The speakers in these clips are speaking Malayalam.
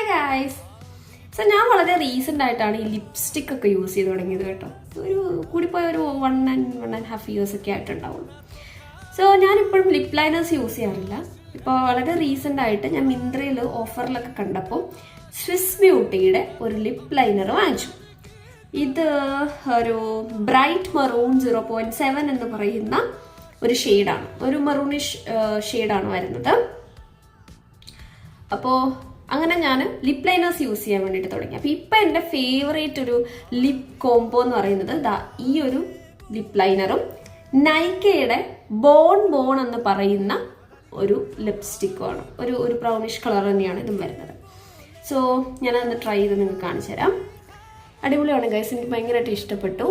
Hi guys. സോ ഞാൻ വളരെ റീസെൻ്റ് ആയിട്ടാണ് ഈ ലിപ്സ്റ്റിക് ഒക്കെ യൂസ് ചെയ്ത് തുടങ്ങിയത് കേട്ടോ. ഒരു കൂടിപ്പോയ ഒരു 1.5 years ഒക്കെ ആയിട്ടുണ്ടാവുള്ളൂ. സോ ഞാനിപ്പോഴും ലിപ് ലൈനേഴ്സ് യൂസ് ചെയ്യാറില്ല. ഇപ്പോൾ വളരെ റീസെൻ്റ് ആയിട്ട് ഞാൻ മിന്ത്രയിൽ ഓഫറിലൊക്കെ കണ്ടപ്പോൾ സ്വിസ് ബ്യൂട്ടിയുടെ ഒരു ലിപ് ലൈനർ വാങ്ങിച്ചു. ഇത് ഒരു ബ്രൈറ്റ് മെറൂൺ 0.7 എന്ന് പറയുന്ന ഒരു ഷെയ്ഡാണ്, ഒരു മെറൂണിഷ് ഷെയ്ഡാണ് വരുന്നത്. അപ്പോൾ അങ്ങനെ ഞാൻ ലിപ് ലൈനേഴ്സ് യൂസ് ചെയ്യാൻ വേണ്ടിയിട്ട് തുടങ്ങി. അപ്പോൾ ഇപ്പം എൻ്റെ ഫേവറേറ്റ് ഒരു ലിപ് കോംബോ എന്ന് പറയുന്നത് ഈ ഒരു ലിപ് ലൈനറും നൈക്കയുടെ ബോൺ എന്ന് പറയുന്ന ഒരു ലിപ്സ്റ്റിക്കുമാണ്. ഒരു ബ്രൗണിഷ് കളർ തന്നെയാണ് ഇതും വരുന്നത്. സോ ഞാനതൊന്ന് ട്രൈ ചെയ്ത് നിങ്ങൾക്ക് കാണിച്ചു തരാം. അടിപൊളിയാണ് ഗൈസ്, എനിക്ക് ഭയങ്കരമായിട്ട് ഇഷ്ടപ്പെട്ടു.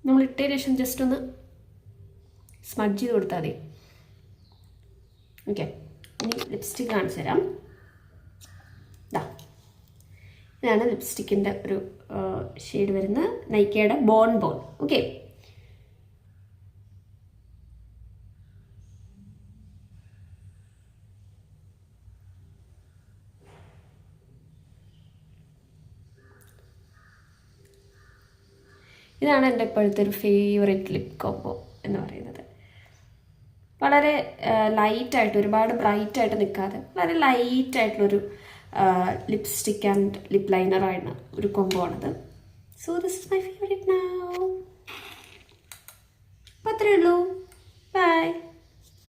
നമ്മൾ ഇട്ടതിന് ശേഷം ജസ്റ്റ് ഒന്ന് സ്മഡ്ജ് ചെയ്ത് കൊടുത്താൽ മതി. ഓക്കെ, ഇനി ലിപ്സ്റ്റിക് കാണിച്ചു തരാം. ഇതാണ് ലിപ്സ്റ്റിക്കിൻ്റെ ഒരു ഷെയ്ഡ് വരുന്നത്, നൈക്കയുടെ ബോൺ. ഓക്കെ, ഇതാണ് എൻ്റെ ഇപ്പോഴത്തെ ഒരു ഫേവറേറ്റ് ലിപ് കോംബോ എന്ന് പറയുന്നത്. വളരെ ലൈറ്റായിട്ട്, ഒരുപാട് ബ്രൈറ്റായിട്ട് നിൽക്കാതെ വളരെ ലൈറ്റായിട്ടുള്ളൊരു ലിപ്സ്റ്റിക് ആൻഡ് ലിപ് ലൈനറാണ് ഒരു കോംബോ ആണത്. So this is my favourite now. അപ്പോൾ അത്രയേ ഉള്ളൂ. ബൈ.